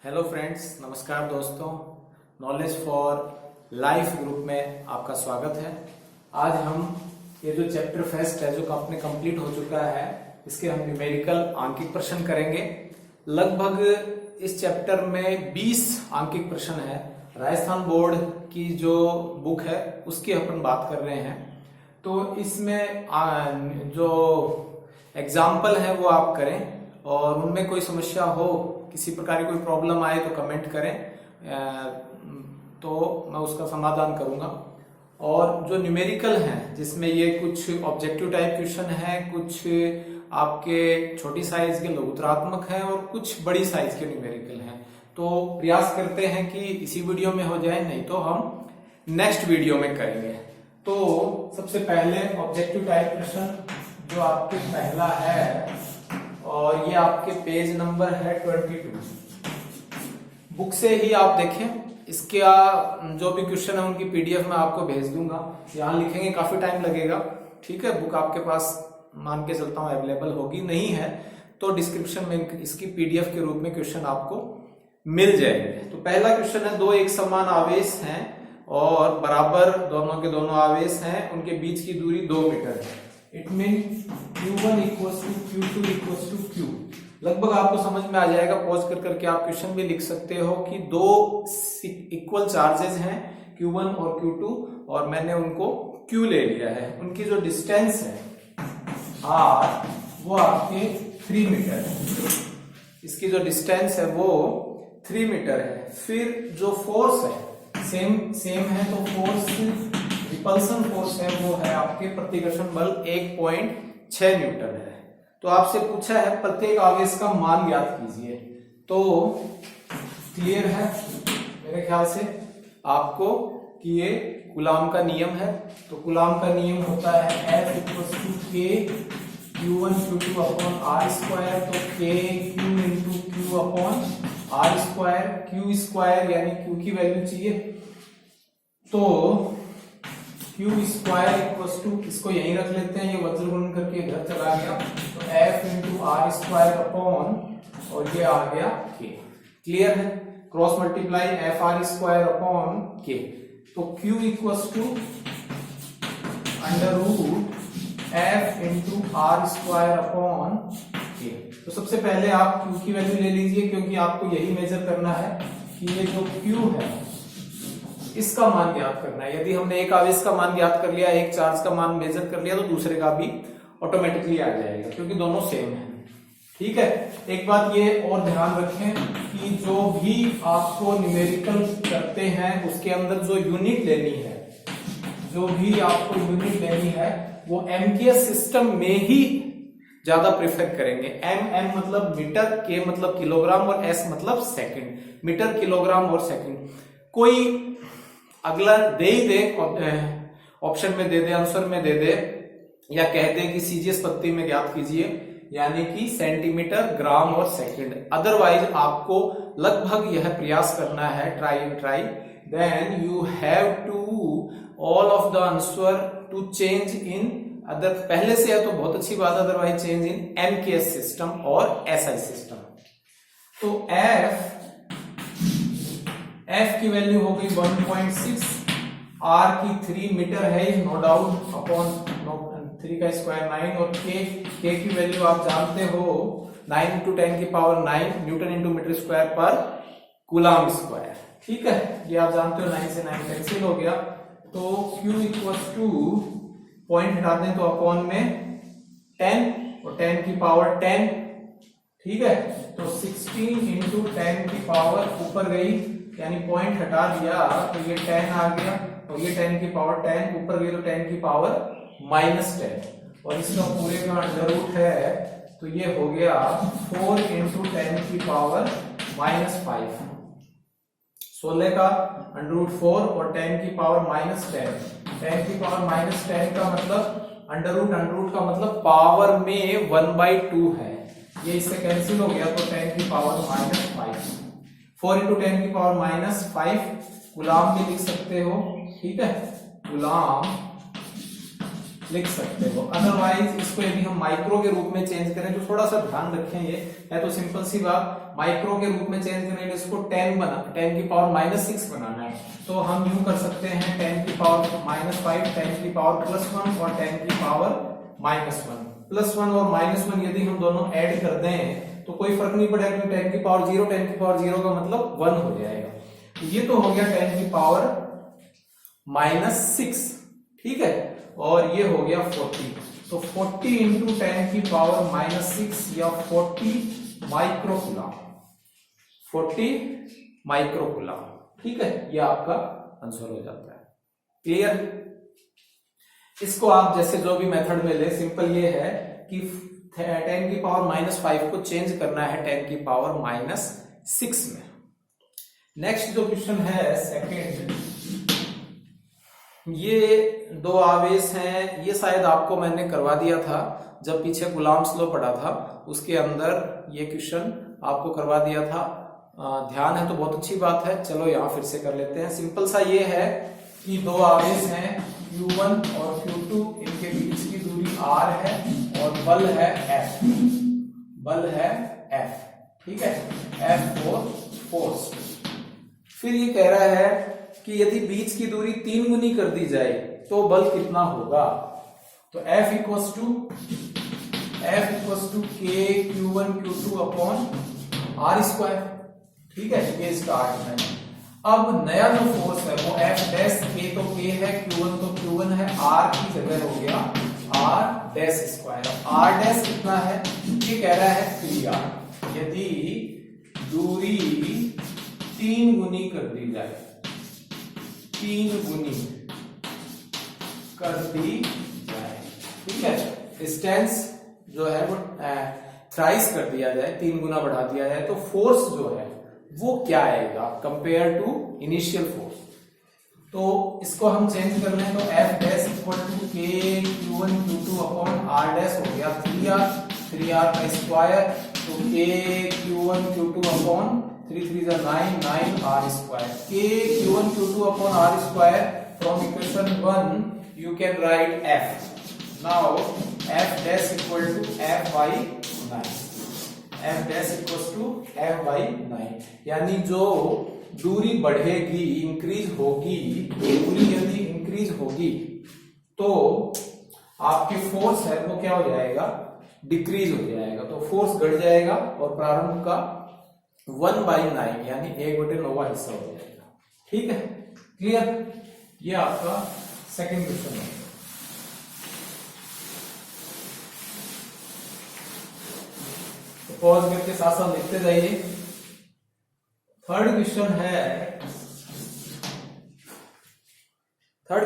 Hello friends, नमस्कार दोस्तों। Knowledge for life group में आपका स्वागत है। आज हम ये जो चैप्टर फर्स्ट है जो अपने कंप्लीट हो चुका है, इसके हम न्यूमेरिकल आंकिक प्रश्न करेंगे। लगभग इस चैप्टर में 20 आंकिक प्रश्न है। राजस्थान बोर्ड की जो बुक है उसकी अपन बात कर रहे हैं, तो इसमें जो एग्जाम्पल है वो आप करें और उनमें कोई समस्या हो, किसी प्रकार की कोई प्रॉब्लम आए तो कमेंट करें, तो मैं उसका समाधान करूंगा। और जो न्यूमेरिकल हैं जिसमें ये कुछ ऑब्जेक्टिव टाइप क्वेश्चन है, कुछ आपके छोटी साइज के लघुतरात्मक हैं और कुछ बड़ी साइज के न्यूमेरिकल हैं, तो प्रयास करते हैं कि इसी वीडियो में हो जाए, नहीं तो हम नेक्स्ट वीडियो में करेंगे। तो सबसे पहले ऑब्जेक्टिव टाइप प्रश्न जो आपके पहला है, और ये आपके पेज नंबर है 22। बुक से ही आप देखें, इसका जो भी क्वेश्चन है उनकी पीडीएफ मैं आपको भेज दूंगा। यहाँ लिखेंगे काफी टाइम लगेगा, ठीक है। बुक आपके पास मान के चलता हूँ अवेलेबल होगी, नहीं है तो डिस्क्रिप्शन में इसकी पीडीएफ के रूप में क्वेश्चन आपको मिल जाएंगे। तो पहला क्वेश्चन है, दो एक समान आवेश हैं और बराबर दोनों के दोनों आवेश हैं, उनके बीच की दूरी 2 मीटर है। It mean Q1 equals to Q2 equals to Q। लगभग आपको समझ में आ जाएगा। पॉज कर करके आप क्वेश्चन भी लिख सकते हो कि दो इक्वल चार्जेस हैं Q1 और Q2, और मैंने उनको Q ले लिया है। उनकी जो डिस्टेंस है R, वो आपके 3 मीटर है। इसकी जो डिस्टेंस है वो 3 मीटर है। फिर जो फोर्स है सेम है, तो फोर्स रिपल्सन फोर्स है वो है आपके प्रतिकर्षण बल 1.6 न्यूटन है। तो आपसे पूछा है प्रत्येक आवेश का मान ज्ञात कीजिए। तो क्लियर है मेरे ख्याल से आपको कि ये कूलाम का नियम है। तो कूलाम का नियम होता है F equals to K Q1 Q2 upon R square. तो K Q into Q upon R square. Q square यानी Q की वैल्यू चाहिए, तो Q स्क्वायर इक्वल्स टू, इसको यहीं रख लेते हैं, ये वज्र गुणन करके इधर चला गया, तो F into R square upon, और ये आ गया K। क्लियर है। Cross multiply F R square upon K। तो Q equals to under root F into R square upon K। तो सबसे पहले आप Q की वैल्यू ले लीजिए, क्योंकि आपको यही मेजर करना है कि ये जो Q है इसका मान ज्ञात करना है। यदि हमने एक आवेश का मान ज्ञात कर लिया, एक चार्ज का मान मेजर कर लिया, तो दूसरे का भी ऑटोमेटिकली आ जाएगा, क्योंकि दोनों सेम है। ठीक है। एक बात ये और ध्यान रखें कि जो भी आपको न्यूमेरिकल करते हैं उसके अंदर जो यूनिट लेनी है, जो भी आपको यूनिट लेनी है वो एमकेएस सिस्टम में ही ज्यादा प्रेफर करेंगे। एम मतलब मीटर, के मतलब किलोग्राम और एस मतलब सेकंड। मीटर, किलोग्राम और सेकंड। कोई अगला दे ही दे, ऑप्शन में दे दे, आंसर में दे दे, या कह दे कि सीजीएस पत्ती में ज्ञात कीजिए, यानी कि सेंटीमीटर, ग्राम और सेकंड। अदरवाइज आपको लगभग यह प्रयास करना है, try then you have to all of the answer to change in other. पहले से है तो बहुत अच्छी बात, otherwise change in MKS system और एसआई सिस्टम। तो F की वैल्यू हो गई 1.6, R की 3 मीटर है नो डाउट, अपॉन 3 का स्क्वायर 9, और K की वैल्यू आप जानते हो 9 इंटू 10 की power 9 newton into metre square पर कूलाम स्क्वायर। ठीक है, ये आप जानते हो। 9 से 9 कैंसिल हो गया, तो Q इक्वल्स टू, पॉइंट हटा दें तो अपॉन में 10 और 10 की पावर 10। ठीक है, तो 16 इंटू 10 की पावर ऊपर गई, यानी पॉइंट हटा दिया तो ये 10 आ गया, और ये 10 की पावर 10 ऊपर गई तो 10 की पावर -10, और इसका पूरे का अंडर रूट है, तो ये हो गया 4 इंटू 10 की पावर -5। 16 का अंडर रूट 4 और 10 की पावर -10। 10 की पावर -10 का मतलब अंडर रूट का मतलब पावर में 1/2 है, ये इससे कैंसिल हो गया, तो 10 की पावर -5। 4 इंटू 10 की पावर -5 गुलाम भी लिख सकते हो। ठीक है, गुलाम लिख सकते हो। अदरवाइज इसको यदि हम माइक्रो के रूप में चेंज करें तो थोड़ा सा ध्यान रखें, ये है तो सिंपल सी बात, माइक्रो के रूप में चेंज करने के लिए इसको 10 की पावर -6 बनाना है। तो हम यूं कर सकते हैं 10 की पावर -5, 10 की पावर +1 और 10 की पावर -1। +1 और -1 यदि हम दोनों ऐड कर दें तो कोई फर्क नहीं पड़ेगा, क्योंकि 10 की पावर 0, 10 की पावर 0 का मतलब 1 हो जाएगा। तो ये तो हो गया 10 की पावर -6, ठीक है, और ये हो गया 40। तो 40 इंटू 10 की पावर -6 या 40 माइक्रोकूलम, 40 माइक्रोकूलम, ठीक है, ये आपका आंसर हो जाता है। क्लियर? इसको आप जैसे जो भी मेथड में ले, सिंपल ये है कि 10 की पावर -5 को चेंज करना है 10 की पावर -6 में। नेक्स्ट जो क्वेश्चन है सेकंड, ये दो आवेश हैं, ये शायद आपको मैंने करवा दिया था जब पीछे गुलाम्स लॉ पढ़ा था, उसके अंदर ये क्वेश्चन आपको करवा दिया था। ध्यान है तो बहुत अच्छी बात है। चलो यहां फिर से कर लेते हैं। सिंपल सा ये है कि दो आवेश हैं Q1 और Q2, इनके बीच की दूरी R है और बल है F, बल है F, ठीक है, F फोर्स। फिर ये कह रहा है कि यदि बीच की दूरी 3 गुनी कर दी जाए तो बल कितना होगा। तो F equals to K Q1 Q2 upon R², ठीक है, ये स्टार्ट है। अब नया जो फोर्स है वो F डैश, K तो K है, Q1 तो Q1 है, R की जगह हो गया R dash square. R dash कितना है, ये कह रहा है 3R। यदि दूरी 3 गुनी कर दी जाए, 3 गुनी कर दी जाए, ठीक है, डिस्टेंस जो है वो थ्राइस कर दिया जाए, 3 गुना बढ़ा दिया जाए, तो फोर्स जो है वो क्या आएगा कंपेयर टू इनिशियल फोर्स। तो इसको हम चेंज कर लें तो F dash equal to K Q1 Q2 upon R dash हो गया 3R का स्क्वायर, तो K Q1 Q2 upon 3 3 9 9R²। K Q1 Q2 upon R² from equation 1 you can write F. Now F dash equal to F by 9, F dash equals to F by 9। यानी जो दूरी बढ़ेगी, increase होगी, दूरी यदि increase होगी तो आपकी फोर्स है वो क्या हो जाएगा, डिक्रीज हो जाएगा। तो फोर्स घट जाएगा और प्रारंभ का 1/9 यानी 1/9 हिस्सा हो जाएगा, ठीक है, क्लियर। ये आपका सेकंड क्वेश्चन है। तो पॉज करके साथ साथ लिखते जाइए। थर्ड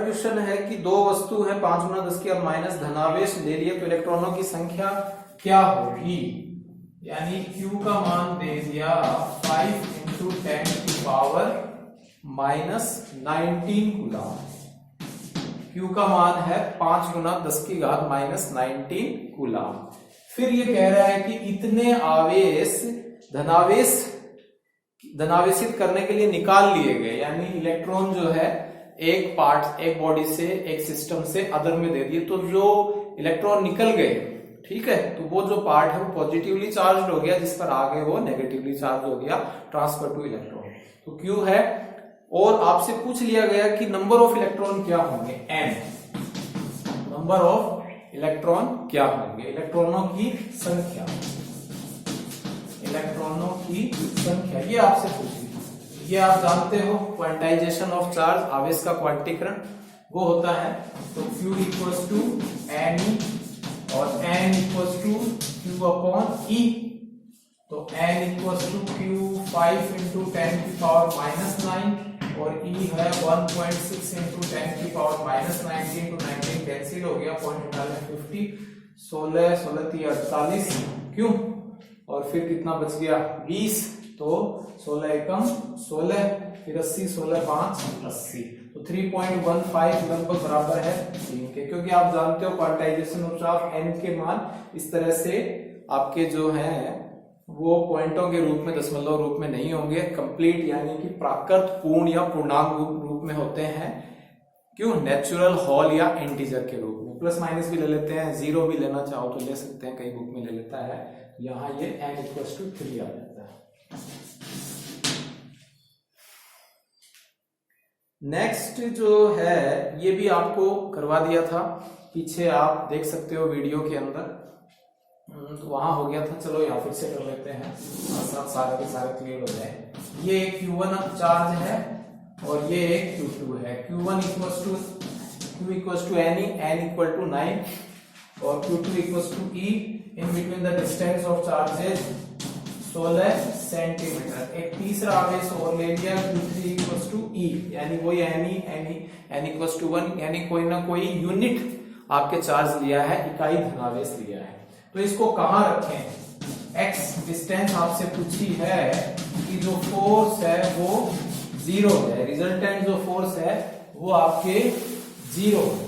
क्वेश्चन है कि दो वस्तु है 5 गुना 10 की माइनस धनावेश ले लिए तो इलेक्ट्रॉनों की संख्या क्या होगी। यानी Q का मान दे दिया 5 इंटू 10 की पावर -19 कूलम। Q का मान है 5 गुना 10 की घात -19 कूलम। फिर ये कह रहा है कि इतने आवेश धनावेशित करने के लिए निकाल लिए गए, यानी इलेक्ट्रॉन जो है एक बॉडी से, एक सिस्टम से अदर में दे दिए, तो जो इलेक्ट्रॉन निकल गए, ठीक है, तो वो जो पार्ट है वो पॉजिटिवली चार्ज हो गया, जिस पर आगे वो नेगेटिवली चार्ज हो गया, ट्रांसफर टू इलेक्ट्रॉन। तो Q है, और आपसे पूछ लिया गया कि नंबर ऑफ इलेक्ट्रॉन क्या होंगे, N, नंबर ऑफ इलेक्ट्रॉन क्या होंगे, इलेक्ट्रॉनों की संख्या, इलेक्ट्रॉनों की संख्या, ये आपसे पूछी। ये आप जानते हो क्वांटाइजेशन ऑफ चार्ज, आवेश का क्वांटीकरण वो होता है। तो Q इक्वल्स टू NE और N equals to Q upon E। तो N equals to Q 5 into 10 की पावर -9 और E है 1.6 इंटू 10 की पावर -19 to 19 कैंसिल हो गया, पॉइंट निकालने 50, 16 16 3 48, क्यों, और फिर कितना बच गया 20, तो 16 एकम 16, फिर 80 16 5 80, तो 3.15 लगभग बराबर है 3 के, क्योंकि आप जानते हो क्वांटाइजेशन ऑफ N के मान इस तरह से आपके जो हैं वो पॉइंटों के रूप में, दशमलव रूप में नहीं होंगे, कंप्लीट यानी कि प्राकृत, पूर्ण या पूर्णांक रूप में होते हैं। क्यों? नेचुरल होल या इंटीजर के रूप में। प्लस माइनस भी ले लेते हैं, जीरो भी लेना चाहो तो ले सकते हैं, कई बुक में ले लेता है। यहां ये n इक्वल्स टू 3 आ जाता है। नेक्स्ट जो है ये भी आपको करवा दिया था, पीछे आप देख सकते हो वीडियो के अंदर, तो वहां हो गया था। चलो यहाँ फिर से कर लेते हैं, सारे के सारे क्लियर हो जाए। ये Q1 चार्ज है और ये एक Q2 है। Q1 equals to Q equals to n equal to 9 और Q2 equals to E। In between the distance of charges 16 centimetre. एक तीसरा आवेश और ले लिया Q3 इक्वल्स टू E, यानी वही n इक्वल्स टू 1, यानी कोई ना कोई यूनिट आपके चार्ज लिया है, इकाई धनावेश लिया है। तो इसको कहां रखें? x डिस्टेंस आपसे पूछी है कि जो फोर्स है वो 0 है, रिजल्टेंट जो फोर्स है वो आपके 0 है।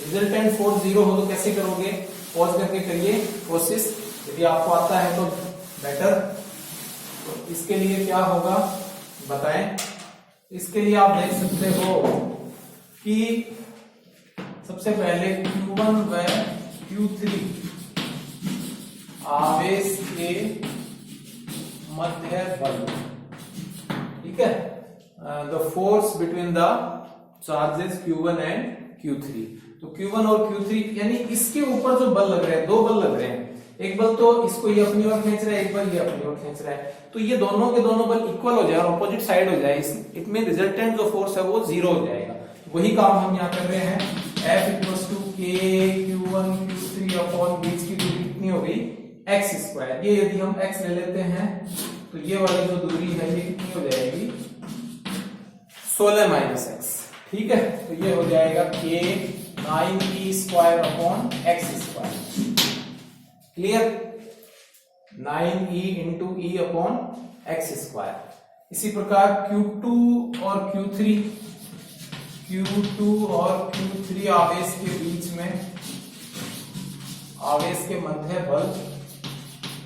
रिजल्टेंट फोर्स 0 हो तो कैसे करोगे? पॉज करके करिए कोशिश, यदि आपको आता है तो बेटर। तो इसके लिए क्या होगा बताएं? इसके लिए आप देख सकते हो कि सबसे पहले Q1 व Q3 आवेश के मध्य बल, ठीक है, the force between the charges Q1 and Q3। तो Q1 और Q3 यानी इसके ऊपर जो बल लग रहे हैं, दो बल लग रहे हैं। एक बल तो इसको ये अपनी ओर खींच रहा है, एक बल ये अपनी ओर खींच रहा है। तो ये दोनों के दोनों बल इक्वल हो जाए और ऑपोजिट साइड हो जाए, इट में रिजल्टेंट जो फोर्स है वो 0 हो जाएगा। वही काम हम यहाँ कर रहे हैं। F equals to K Q1 Q3 upon बीच की दूरी कितनी हो गई? x square. ये यदि हम x ले लेते हैं तो ये वाली जो दूरी है ये कितनी हो जाएगी? 16 माइनस x, ठीक है। तो ये हो जाएगा K 9e square upon x square. Clear? 9e into e upon x square. इसी प्रकार Q2 और Q3 आवेश के बीच में, आवेश के मध्य बल,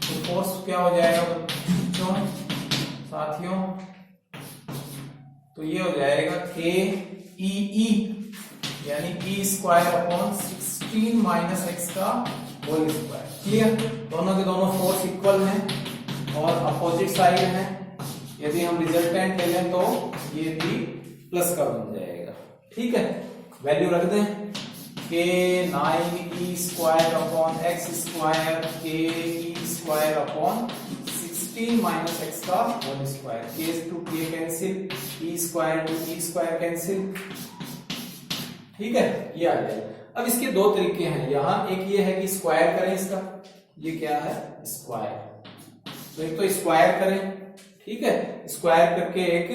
तो फोर्स क्या हो जाएगा बच्चों साथियों? तो ये हो जाएगा K E यानी E square upon 16 minus x का होल स्क्वायर। क्लियर? दोनों के दोनों फोर्स इक्वल हैं और अपोजिट साइड है। यदि हम रिजल्टेंट ले लें तो ये भी प्लस का बन जाएगा, ठीक है। वैल्यू रख दें, K 9e square upon x square, K E square upon 16 minus x का whole square. K to K cancel, E square to E square cancel, ठीक है। ये आ जाएगा। अब इसके दो तरीके हैं यहाँ, एक ये है कि स्क्वायर करें इसका, ये क्या है? स्क्वायर। तो एक तो स्क्वायर करें, ठीक है, स्क्वायर करके एक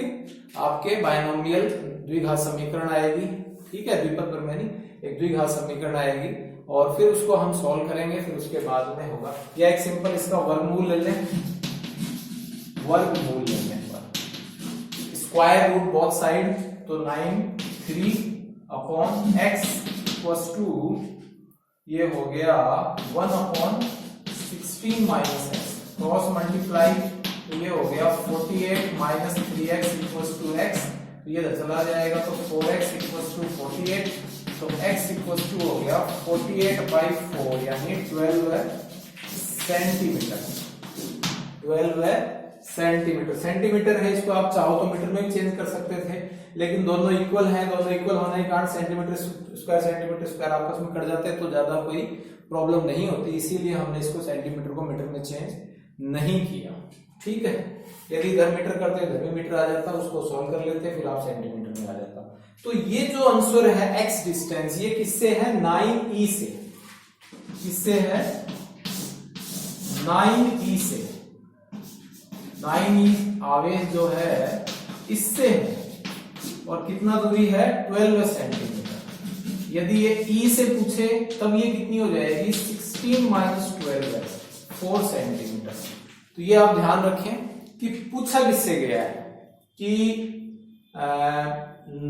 आपके बायनोमियल द्विघात समीकरण आएगी, ठीक है, द्विपद परिमेयी एक द्विघात समीकरण आएगी और फिर उसको हम सॉल्व करेंगे, फिर उसके बाद में होगा। या एक सिंपल इसका वर्गमूल ले लें, वर्गमूल ले लें, स्क्वायर रूट बोथ साइड, तो 9 अपॉन x इक्वल्स टू ये हो गया 1 upon 16 minus x, cross multiply, तो ये हो गया 48 minus 3x equals to x, तो ये चला जाएगा तो 4x इक्वल्स टू 48, तो x इक्वल्स टू हो गया 48/4 यानी 12 सेंटीमीटर। 12 सेंटीमीटर, सेंटीमीटर है, इसको आप चाहो तो मीटर में भी चेंज कर सकते थे, लेकिन दोनों इक्वल हैं, दोनों इक्वल होने के कारण सेंटीमीटर स्क्वायर आपस में कट जाते हैं तो ज्यादा कोई प्रॉब्लम नहीं होती, इसीलिए हमने इसको सेंटीमीटर को मीटर में चेंज नहीं किया, ठीक है। यदि इधर मीटर करते इधर भी मीटर आ जाता, उसको सॉल्व कर लेते, फिर आप सेंटीमीटर में आ जाता। तो ये जो आंसर है x डिस्टेंस, ये किससे है? 9e से। किससे है? 9e से। 9e आवेश जो है इससे है, और कितना दूरी है? 12 सेंटीमीटर। यदि ये E से पूछे तब ये कितनी हो जाएगी? 16 माइनस 12 4 सेंटीमीटर। तो ये आप ध्यान रखें कि पूछा किससे गया है कि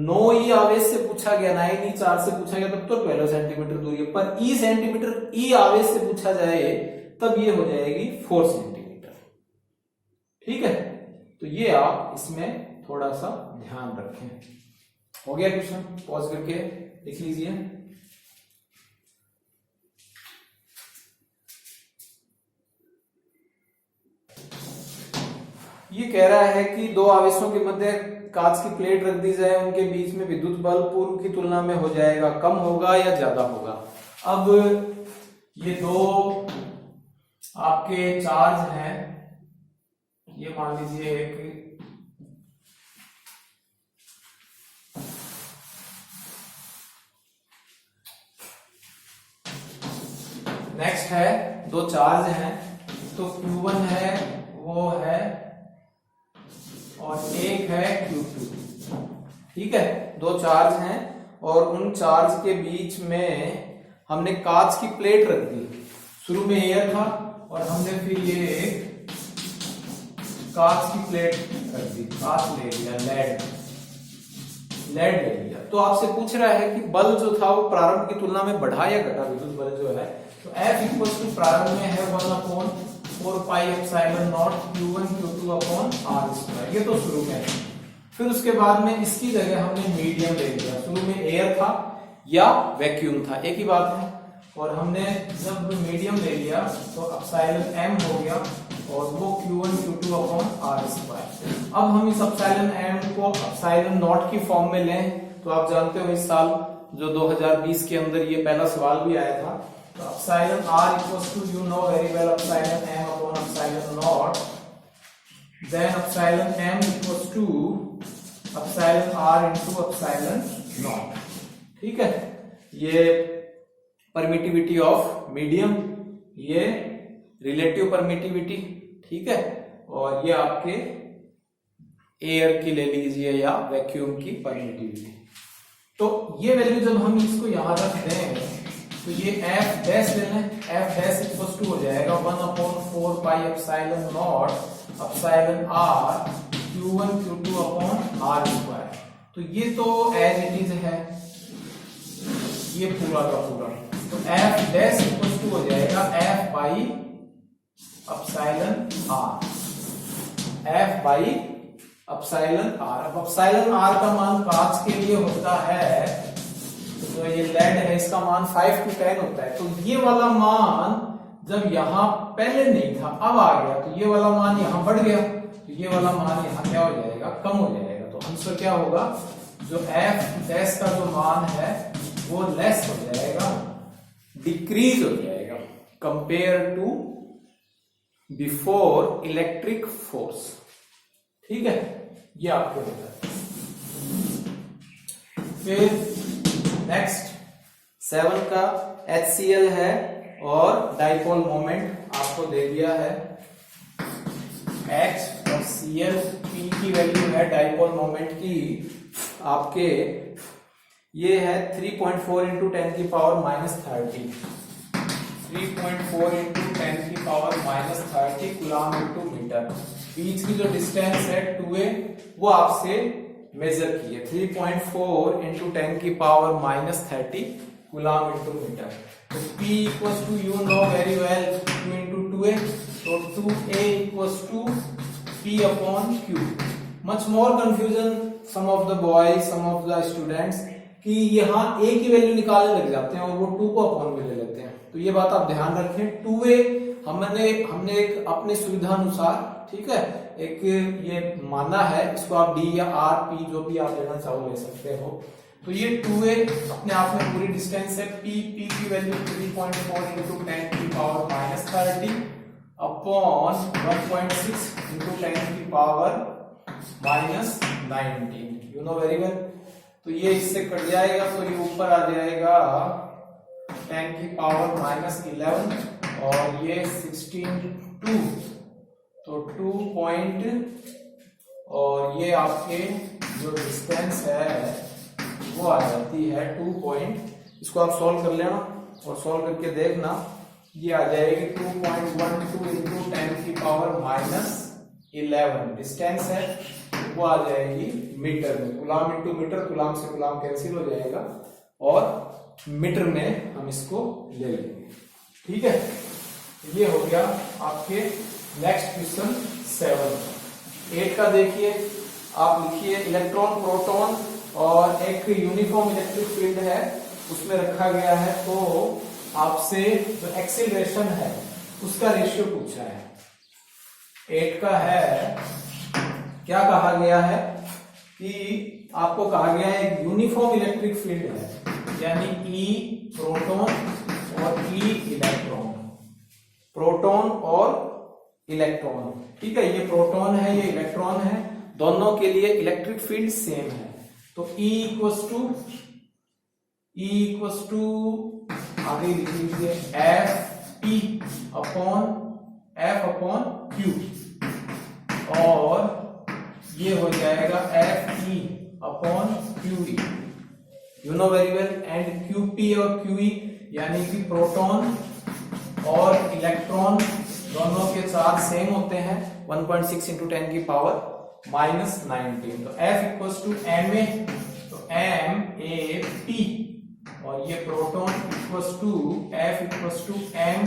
9e आवेश से पूछा गया, 9e चार्ज से पूछा गया तब तो 12 सेंटीमीटर दूरी है, पर E सेंटीमीटर E आवेश से पूछा जाए तब ये हो जाएगी 4 सेंटीमीटर, ठीक है। तो ये आप इसमें थोड़ा सा ध्यान रखें। हो गया क्वेश्चन, पॉज करके लिख लीजिए। ये कह रहा है कि दो आवेशों के मध्य कांच की प्लेट रख दी जाए, उनके बीच में विद्युत बल पूर्व की तुलना में हो जाएगा कम होगा या ज्यादा होगा। अब ये दो आपके चार्ज हैं, ये मान लीजिए एक नेक्स्ट है, दो चार्ज हैं, तो Q1 है वो है और एक है Q2। ठीक है, दो चार्ज हैं और उन चार्ज के बीच में हमने कांच की प्लेट रख दी। शुरू में एयर था और हमने फिर ये कांच की प्लेट रख दी, कांच ले लिया, लेड ले लिया। तो आपसे पूछ रहा है कि बल जो था वो प्रारंभ की तुलना में बढ़ा या घटा, विद्युत बल जो है। तो F इक्वल टू प्रारंभ में है 1/4 pi epsilon not Q1 Q2 upon R²। ये तो शुरू में है। फिर उसके बाद में इसकी जगह हमने मीडियम ले लिया। शुरू में एयर था या वैक्यूम था, एक ही बात है। और हमने जब मीडियम ले लिया तो एप्सिलॉन m हो गया और वो Q1 Q2 अपॉन R²। अब हम इस एप्सिलॉन m को एप्सिलॉन नॉट की फॉर्म में लें तो आप जानते हो इस साल जो 2020 के अंदर ये पहला सवाल भी आया था। तो epsilon r equals to you know very well epsilon m upon epsilon naught, then epsilon m equals to epsilon r into epsilon naught. ठीक है, ये परमिटिविटी ऑफ मीडियम, ये रिलेटिव परमिटिविटी। ठीक है, और ये आपके एयर की ले लीजिए या वैक्यूम की परमिटिविटी। तो ये वैल्यू जब हम इसको यहां रख दें तो ये F डैश ले लें, F डैश इक्वल्स टू हो जाएगा 1/4 pi epsilon not epsilon r Q1 Q2 upon R²। तो ये तो एज इट इज है, ये पूरा का पूरा। तो F डैश इक्वल्स टू हो जाएगा F by epsilon r, F by epsilon r। अब एप्सिलॉन r का मान कांच के लिए होता है, तो ये लेड है, इसका मान 5 to 10 होता है। तो ये वाला मान जब यहां पहले नहीं था अब आ गया तो ये वाला मान यहां बढ़ गया, तो ये वाला मान यहां क्या हो जाएगा, कम हो जाएगा। तो आंसर क्या होगा, जो F डैश का जो मान है वो लेस हो जाएगा, डिक्रीज हो जाएगा compare to before electric force. ठीक है, ये आपको होता है। फिर नेक्स्ट 7 का HCl है और डाइपोल मोमेंट आपको दे दिया है H और Cl, P की वैल्यू है डाइपोल मोमेंट की आपके, ये है 3.4 इंटू 10 की पावर -30, 3.4 इंटू 10 की पावर -30 कूलम इंटू मीटर। बीच की जो डिस्टेंस है 2a वो आपसे मेजर की है, 3.4 इंटू 10 की पावर -30 कूलम इंटू मीटर। तो P equals to you know very well 2 into 2a, तो 2a equals to P upon Q। Much more confusion some of the boys, some of the students कि यहाँ a की value निकालने लग जाते हैं और वो 2 को अपॉन में ले लेते हैं। तो ये बात आप ध्यान रखें, 2a हमने एक अपनी सुविधा अनुसार, ठीक है, एक ये माना है, इसको आप d या r p जो भी आप लेना चाहो ले सकते हो। तो ये 2a अपने आप में पूरी डिस्टेंस है, p की वैल्यू 3.4 इंटू 10 की पावर -30 अपॉन 1.6 इंटू 10 की power -19, you know very well. तो ये इससे कट जाएगा तो ये ऊपर आ जाएगा 10 की पावर -11 और ये 16 तो 2 पॉइंट, और ये आपके जो डिस्टेंस है वो आ जाती है 2 पॉइंट। इसको आप सॉल्व कर लेना और सॉल्व करके देखना, ये आ जाएगी 2.12 इंटू 10 की पावर -11 डिस्टेंस है, वो आ जाएगी मीटर में, गुलाम इंटू मीटर, गुलाम से गुलाम कैंसिल हो जाएगा और मीटर में हम इसको ले लेंगे। ठीक है, ये हो गया आपके नेक्स्ट क्वेश्चन 7। 8 का देखिए, आप लिखिए इलेक्ट्रॉन प्रोटॉन और एक यूनिफॉर्म इलेक्ट्रिक फील्ड है उसमें रखा गया है, तो आपसे जो एक्सीलरेशन है उसका रेशियो पूछा है। 8 का है, क्या कहा गया है कि आपको कहा गया है यूनिफॉर्म इलेक्ट्रिक फील्ड है, यानी ई प्रोटॉन और ई इलेक्ट्रॉन, प्रोटॉन और इलेक्ट्रॉन। ठीक है, ये प्रोटॉन है, ये इलेक्ट्रॉन है, दोनों के लिए इलेक्ट्रिक फील्ड सेम है। तो E इक्वस टू आगे लिख लीजिए F अपॉन Q, और ये हो जाएगा FE upon QE। You know very well. And QP और QE यानी कि प्रोटॉन और इलेक्ट्रॉन दोनों के चार्ज सेम होते हैं, 1.6 इंटू 10 की पावर -19। तो F इक्वल्स टू MA, तो MAP, और ये proton equals to F equals to M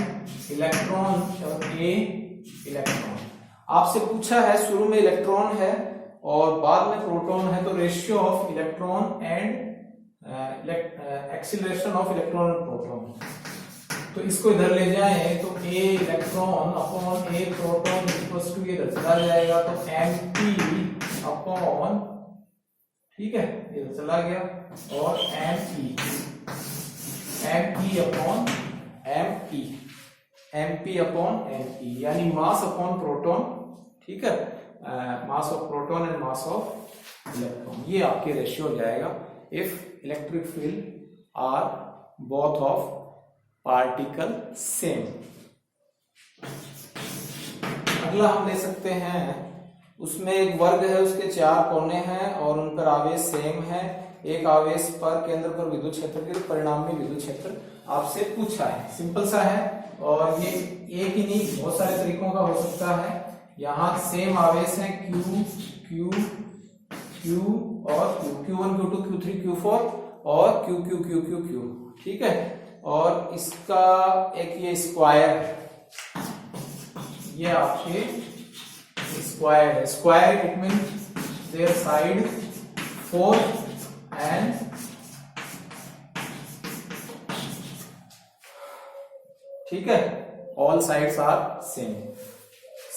electron और A इलेक्ट्रॉन। आपसे पूछा है शुरू में इलेक्ट्रॉन है और बाद में प्रोटॉन है, तो ratio of electron and acceleration of electron and proton. तो इसको इधर ले जाएं तो A electron upon A proton equals to ये इधर चला जाएगा, तो MP अपॉन, ठीक है, ये चला गया, और MP अपॉन MP, यानी मास अपॉन प्रोटॉन। ठीक है, mass of proton and mass of electron, ये आपके रेशियो हो जाएगा if electric field are both of particle same. अगला हम ले सकते हैं, उसमें एक वर्ग है, उसके 4 कोने हैं और उन पर आवेश सेम है। एक आवेश पर केंद्र पर विद्युत क्षेत्र के परिणाम में विद्युत क्षेत्र आपसे पूछा है। सिंपल सा है, और ये एक ही नहीं बहुत सारे तरीकों का हो सकता है। यहाँ सेम आवेश है Q और Q1 Q2 Q3 Q4 और Q। ठीक है, और इसका एक ये स्क्वायर है, ये आपके स्क्वायर है। Square it mean their side 4 and ठीक है, all sides are same.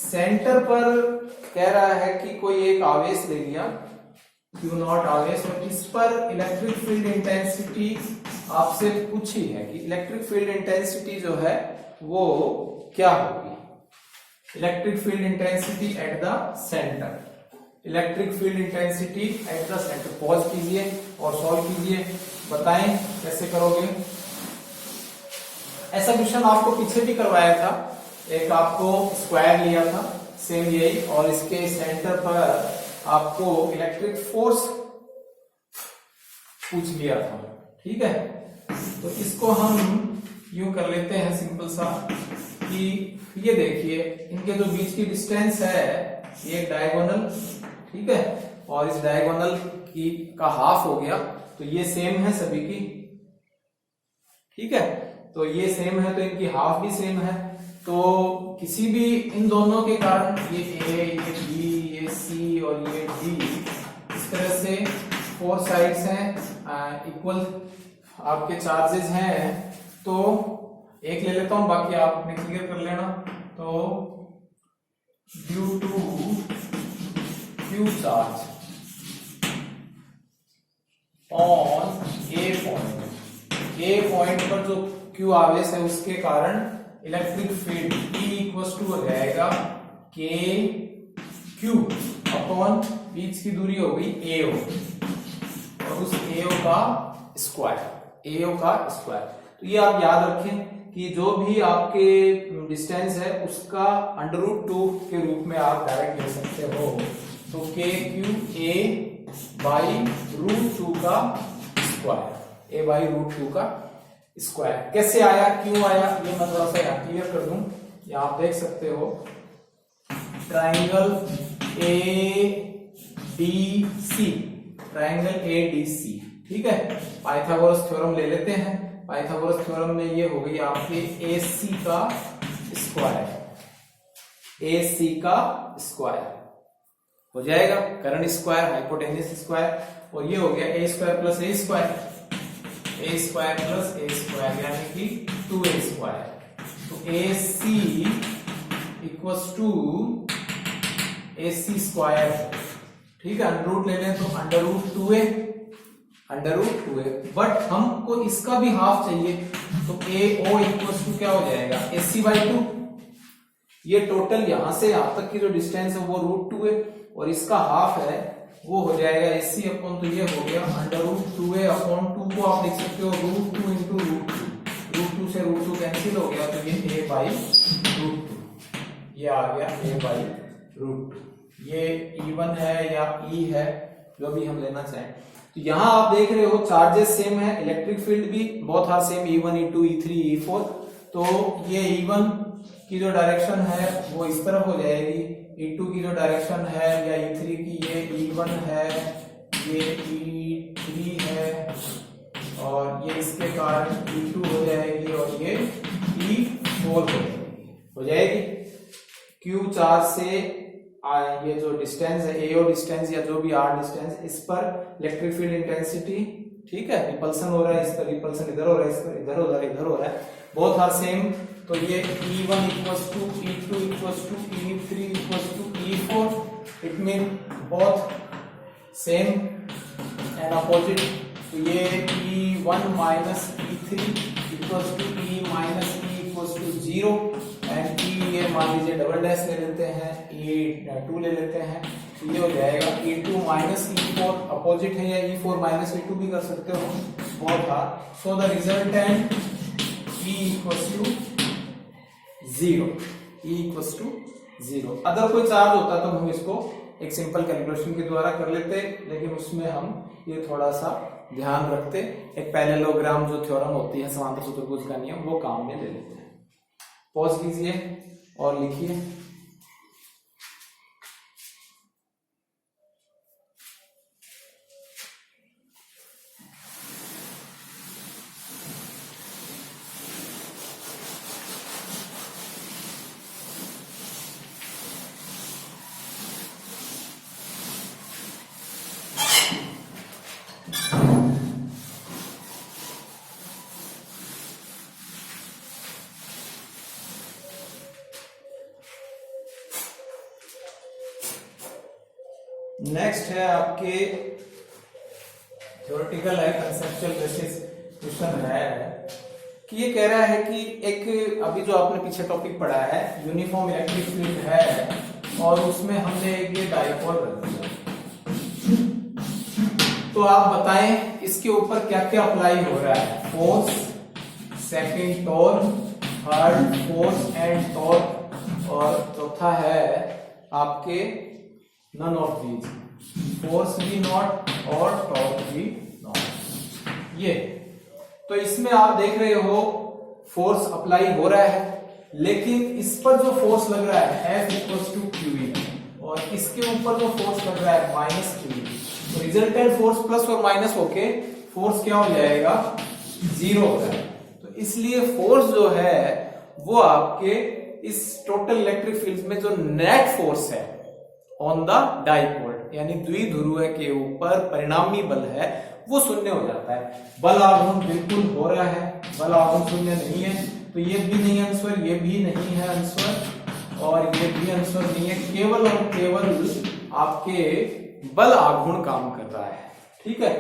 Centre पर कह रहा है कि कोई एक आवेश ले लिया Q0 आवेश, और इस पर इलेक्ट्रिक फील्ड इंटेंसिटी आपसे पूछी है कि इलेक्ट्रिक फील्ड इंटेंसिटी जो है वो क्या होगी। Electric field intensity at the centre, electric field intensity at the centre. Pause कीजिए और सॉल्व कीजिए, बताएं कैसे करोगे। ऐसा क्वेश्चन आपको पीछे भी करवाया था, एक आपको स्क्वायर लिया था सेम यही, और इसके सेंटर पर आपको इलेक्ट्रिक फोर्स पूछ लिया था। ठीक है, तो इसको हम यूं कर लेते हैं सिंपल सा कि ये देखिए इनके जो बीच की डिस्टेंस है ये डायगोनल, ठीक है, और इस डायगोनल की का हाफ हो गया, तो ये सेम है सभी की। ठीक है, तो ये सेम है तो इनकी हाफ भी सेम है, तो किसी भी इन दोनों के कारण ये A, ये B, ये C और ये D, इस तरह से 4 साइड्स हैं, इक्वल आपके चार्जेस हैं। तो एक ले लेता हूं, बाकी आप अपने क्लियर कर लेना। तो due to Q charge on A point पर जो Q आवेश है उसके कारण electric field E equals to हो जाएगा K Q अपॉन बीच की दूरी हो गई AO, और उस AO का स्क्वायर। तो ये आप याद रखें कि जो भी आपके डिस्टेंस है उसका √2 के रूप में आप डायरेक्ट ले सकते हो। तो KQA बाई √2 का स्क्वायर, A बाई √2 का स्क्वायर। कैसे आया, क्यों आया, ये मैं थोड़ा सा यहाँ क्लियर कर दूं। ये आप देख सकते हो ट्राइंगल ADC, ठीक है, पाइथागोरस थ्योरम ले लेते हैं। पाइथागोरस थ्योरम में ये हो गई आपके AC का स्क्वायर, हो जाएगा करंट स्क्वायर हाइपोटेन्यूज स्क्वायर, और ये हो गया a square plus a square, a square plus a square यानी कि 2a स्क्वायर। तो A C equals to A C square, ठीक है। अंडर रूट ले लें तो अंडर रूट 2a, बट हमको इसका भी हाफ चाहिए, तो ए ओ इक्वल्स टू क्या हो जाएगा ए सी बाई 2। ये टोटल यहां से यहां तक की जो डिस्टेंस है वो रूट 2 है, और इसका हाफ है वो हो जाएगा एस सी अपॉन, तो ये हो गया अंडर रूट 2a अपॉन 2 को आप लिख सकते हो रूट 2 इंटू रूट 2 से रूट 2 कैंसिल हो गया, तो ये a बाई रूट 2, ये आ गया a बाई रूट 2। ये E1 है या E है जो भी हम लेना चाहें। तो यहां आप देख रहे हो चार्जेस सेम है, इलेक्ट्रिक फील्ड भी बहुत हार same E1 E2 E3 E4। तो ये E1 की जो डायरेक्शन है वो इस तरफ हो जाएगी, E2 की जो डायरेक्शन है या E3 की, ये E1 है, ये E3 है, और ये इसके कारण E2 हो जाएगी, और ये E4 हो जाएगी। Q चार्ज से ये जो डिस्टेंस है AO डिस्टेंस या जो भी R डिस्टेंस, इस पर इलेक्ट्रिक फील्ड इंटेंसिटी, ठीक है, रिपल्सन हो रहा है, इस पर रिपल्सन इधर हो रहा है, इस पर इधर हो रहा है, इधर हो रहा है, बोथ आर सेम। तो ये E1 equals to E2 equals to E3 equals to E4, it mean both same and opposite. तो ये E1 minus E3 equals to E minus E equals to 0, and E ये मान लीजिए double dash ले लेते हैं, E2 ले लेते हैं, तो ये हो जाएगा E2 माइनस E4, अपोजिट है, या E4 माइनस E2 भी कर सकते हो, बहुत था। So the resultant E equals to 0, E equals to 0। अगर कोई चार्ज होता तो हम इसको एक सिंपल कैलकुलेशन के द्वारा कर लेते, लेकिन उसमें हम ये थोड़ा सा ध्यान रखते, एक पैरेललोग्राम जो थ्योरम होती है समांतर चतुर्भुज का नियम, वो काम में ले लेते हैं। पॉज कीजिए और लिखिए। नेक्स्ट है आपके थ्योरेटिकल है, कंसेप्चुअल बेसिस क्वेश्चन है कि ये कह रहा है कि एक अभी जो आपने पीछे टॉपिक पढ़ा है यूनिफॉर्म इलेक्ट्रिक फील्ड है, और उसमें हमने एक ये डाइपोल रख दिया, तो आप बताएं इसके ऊपर क्या क्या अप्लाई हो रहा है। Force, second torque, third force and torque, और चौथा है आपके नन ऑफ दीज, फोर्स भी नॉट और टॉर्क भी नॉट। ये तो इसमें आप देख रहे हो फोर्स अप्लाई हो रहा है, लेकिन इस पर जो फोर्स लग रहा है F इक्वल्स टू QE, और इसके ऊपर जो फोर्स लग रहा है माइनस QE, तो रिजल्टेंट फोर्स प्लस और माइनस होके फोर्स क्या हो जाएगा 0 हो जाएगा। तो इसलिए फोर्स जो है वो आपके इस टोटल इलेक्ट्रिक फील्ड में जो नेट फोर्स है ऑन द डाइपोल यानी द्विध्रुव के ऊपर परिणामी बल है वो शून्य हो जाता है। बल आघूर्ण बिल्कुल हो रहा है, बल आघूर्ण शून्य नहीं है, तो ये भी नहीं है आंसर, ये भी नहीं है आंसर, और ये भी आंसर नहीं है, केवल और केवल आपके बल आघूर्ण काम कर रहा है। ठीक है,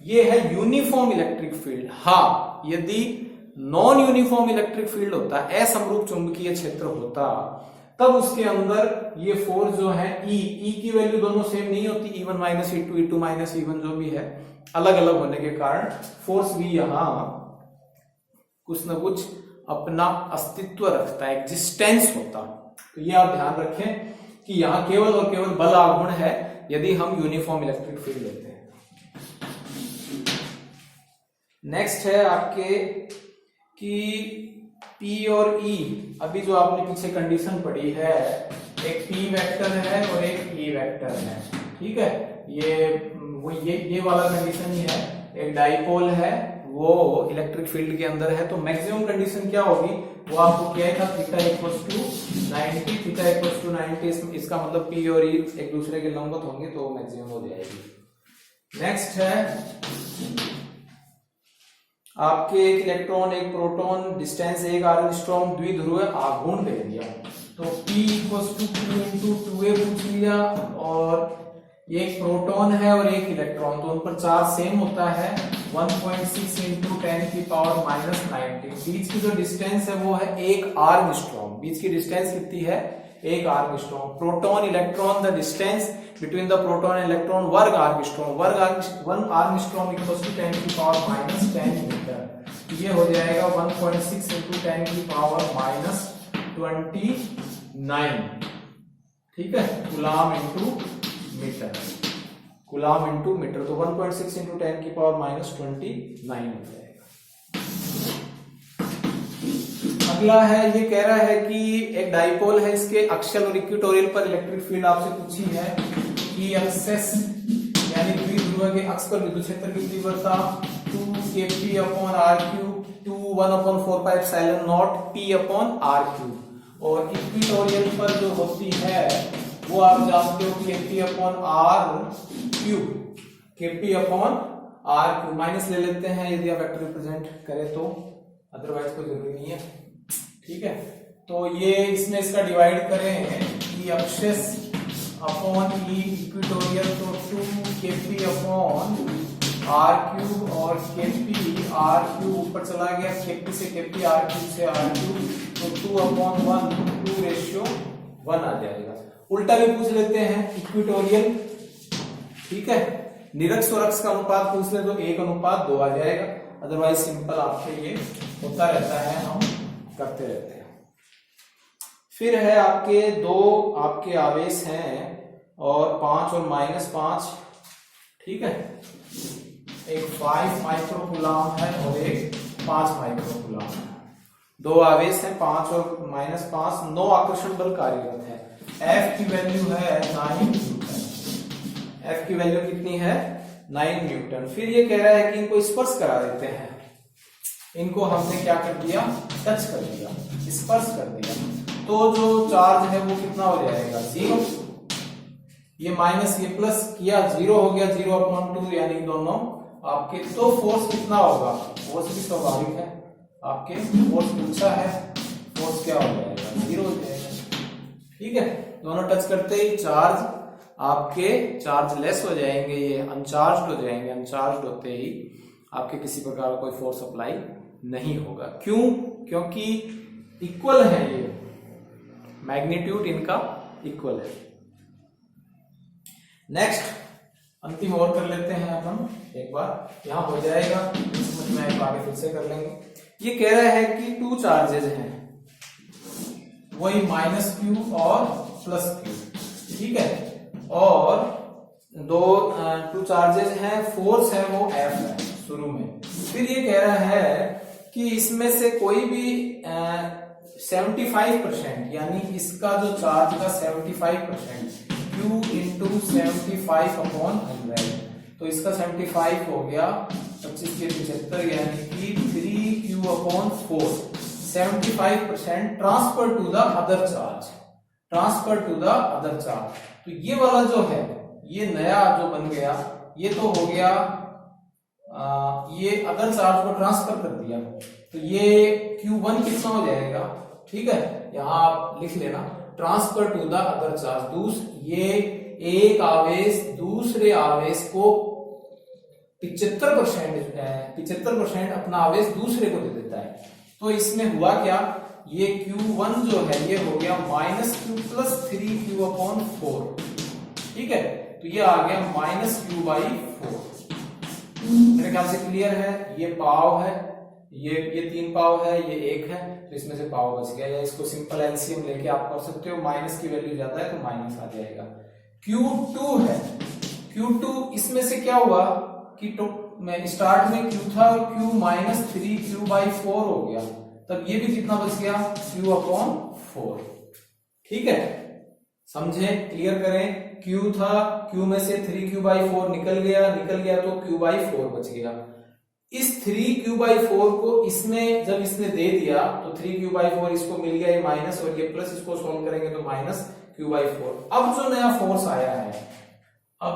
ये है यूनिफॉर्म इलेक्ट्रिक फील्ड। हाँ, यदि नॉन यूनिफॉर्म इलेक्ट्रिक फील्ड होता, असमरूप चुंबकीय क्षेत्र होता, तब उसके अंदर ये फोर्स जो है ई की वैल्यू दोनों सेम नहीं होती, E1 minus E2, E2 minus E1 जो भी है, अलग अलग होने के कारण फोर्स भी यहां कुछ न कुछ अपना अस्तित्व रखता है, एग्जिस्टेंस होता। तो ये आप ध्यान रखें कि यहां केवल और केवल बल आघूर्ण है यदि हम यूनिफॉर्म इलेक्ट्रिक फील्ड लेते हैं। नेक्स्ट है आपके कि P और E, अभी जो आपने पीछे कंडीशन पढ़ी है, एक P वेक्टर है और एक E वेक्टर है। ठीक है, ये वाला कंडीशन ही है। एक डाइपोल है वो इलेक्ट्रिक फील्ड के अंदर है, तो मैक्सिमम कंडीशन क्या होगी, वो आपको क्या था, theta equals to 90, theta equals to 90, इसका मतलब P और E एक दूसरे के लंबवत होंगे तो मैक्सिमम हो जाएगी। नेक्स्ट है आपके एक इलेक्ट्रॉन एक प्रोटॉन, डिस्टेंस 1 एंगस्ट्रॉम, द्विध्रुव आघूर्ण दे दिया, तो P equals to Q into 2a पूछ लिया, और ये एक प्रोटॉन है और एक इलेक्ट्रॉन, तो उन पर चार्ज सेम होता है 1.6 इंटू 10 की पावर माइनस 19। बीच की जो डिस्टेंस है वो है 1 एंगस्ट्रॉम, बीच की डिस्टेंस कितनी है 1 angstrom. Proton electron, the distance between the proton electron वर्ग एंगस्ट्रॉम, 1 एंगस्ट्रॉम इक्वल्स टू 10 की पावर माइनस 10 मीटर, तो ये हो जाएगा 1.6 इंटू 10 की पावर माइनस 29, ठीक है, coulomb into metre, coulomb into metre, तो 1.6 इंटू 10 की पावर माइनस 29 हो जाएगा। अगला है, ये कह रहा है कि एक डाइपोल है, इसके अक्षल और इक्वेटोरियल पर इलेक्ट्रिक फील्ड आपसे पूछी है कि एक्सेस यानी द्विध्रुव के अक्ष पर विद्युत क्षेत्र की तीव्रता 2kp/r3 टू 1/4πε0 p/r3, और इक्वेटोरियल पर जो होती है वो आप जानते हो kp/r3, माइनस ले लेते हैं यदि आप वेक्टर रिप्रेजेंट करें तो, अदरवाइज कोई जरूरी नहीं है, ठीक है। तो ये इसमें इसका डिवाइड करें कि एक्सेस अपॉन ई इक्वेटोरियल, तो 2kp/r3 और kp/r3 ऊपर चला गया, kp से kp, r3 से r3, तो 2/1 2:1 आ जाएगा। उल्टा भी पूछ लेते हैं इक्वेटोरियल, ठीक है, निरक्ष और अक्ष का अनुपात पूछ ले तो 1:2 आ जाएगा, अदरवाइज सिंपल आपके ये होता रहता है, हम करते रहते हैं। फिर है आपके दो आपके आवेश हैं और 5 और -5, ठीक है, एक 5 माइक्रोकूलाम है और एक 5 माइक्रोकूलाम है, दो आवेश हैं 5 और -5, 9 आकर्षण बल कार्यरत है, F की वैल्यू है 9 न्यूटन, F की वैल्यू कितनी है 9 न्यूटन। फिर ये कह रहा है कि इनको स्पर्श करा देते हैं, इनको हमने क्या कर दिया, टच कर दिया, स्पर्श कर दिया, तो जो चार्ज है वो कितना हो जाएगा 0, ये माइनस ये प्लस किया 0 हो गया, 0/2 यानी दोनों आपके, तो फोर्स कितना होगा, फोर्स भी स्वाभाविक है, आपके फोर्स पूछा है, फोर्स क्या हो जाएगा 0 हो जाएगा, ठीक है। दोनों टच करते ही चार्ज आपके चार्ज लेस हो जाएंगे, ये अनचार्ज हो जाएंगे, अनचार्ज होते ही आपके किसी प्रकार का कोई फोर्स अप्लाई नहीं होगा। क्यों? क्योंकि इक्वल है, ये मैग्नीट्यूड इनका इक्वल है। नेक्स्ट अंतिम और कर लेते हैं अपन एक बार, यहां हो जाएगा, समझ में आएगा, आगे फिर से कर लेंगे। ये कह रहा है कि 2 चार्जेस हैं, वही -q और +q, ठीक है, और दो 2 चार्जेस हैं, फोर्स है वो F है शुरू में। फिर ये कह रहा है कि इसमें से कोई भी 75%, यानी इसका जो चार्ज का 75%, q इंटू 75/100, तो इसका 75 हो गया 25 के 75, यानी कि 3q/4, 75% transfer to the other charge, transfer to the other charge. तो ये वाला जो है, ये नया जो बन गया, ये तो हो गया ये अदर चार्ज को ट्रांसफर कर दिया, तो ये Q1 कितना हो जाएगा, ठीक है, यहां आप लिख लेना, transfer to the other charge, ये एक आवेश दूसरे आवेश को 75% अपना आवेश दूसरे को दे देता है। तो इसमें हुआ क्या, ये Q1 जो है ये हो गया -q + 3q/4, ठीक है, तो ये आ गया -q/4। मेरे ख्याल से क्लियर है, ये पाव है, ये 3 पाव है, ये 1 है, तो इसमें से पाव बच गया, या इसको सिंपल एलसीएम लेके आप कर सकते हो, माइनस की वैल्यू ज्यादा है तो माइनस आ जाएगा। Q2 है, Q2 इसमें से क्या हुआ कि मैं स्टार्ट में Q था और Q -3q/4 हो गया, तब ये भी कितना बच गया q/4, ठीक है, समझे, क्लियर करें। Q था, Q में से 3q/4 निकल गया तो q/4 बच गया, इस 3q/4 को इसमें जब इसने दे दिया तो 3q/4 इसको मिल गया ये माइनस और ये प्लस, इसको सोल्व करेंगे तो -q/4। अब जो नया फोर्स आया है, अब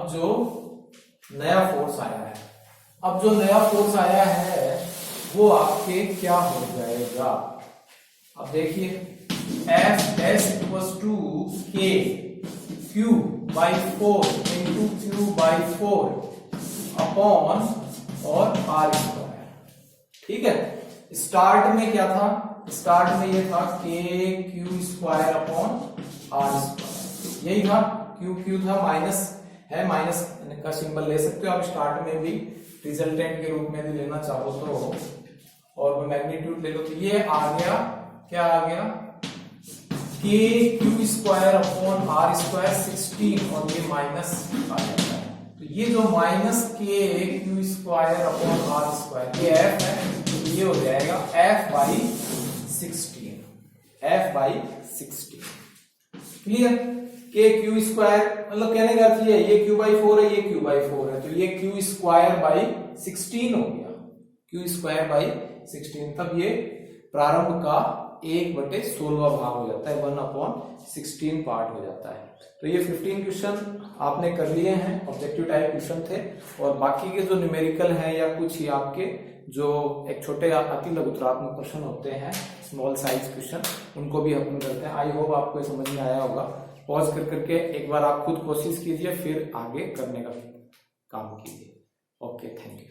जो नया फोर्स आया है वो आपके क्या हो जाएगा। अब देखिए Fs = k q/4 × q/4 upon और r²। ठीक है, स्टार्ट में क्या था, स्टार्ट में ये था kq² अपॉन r², यही था। q था, माइनस है, माइनस का सिंबल ले सकते हो आप स्टार्ट में भी, रिजल्टेंट के रूप में भी लेना चाहो तो, और मैग्नीट्यूड ले लो तो ये आ गया, क्या आ गया, kq² अपॉन r² 16, और ये माइनस आ जाता है। तो ये जो माइनस kq² अपॉन r², ये f है, तो ये हो जाएगा f/16, f/16। क्लियर, kq² मतलब कहने का अर्थ ये q/4 है, ये q/4 है, तो ये q²/16 हो गया, q²/16। तब ये प्रारंभ का 1/16 भाग हो जाता है, 1/16 पार्ट हो जाता है। तो ये 15 क्वेश्चन आपने कर लिए हैं, ऑब्जेक्टिव टाइप क्वेश्चन थे। और बाकी के जो न्यूमेरिकल हैं या कुछ ही आपके जो एक छोटे अति लघुतरात्मक प्रश्न होते हैं, स्मॉल साइज क्वेश्चन, उनको भी अपन करते हैं। आई होप आपको समझ में आया होगा। पॉज करके एक बार आप खुद कोशिश कीजिए, फिर आगे करने का काम कीजिए। Okay, thank you.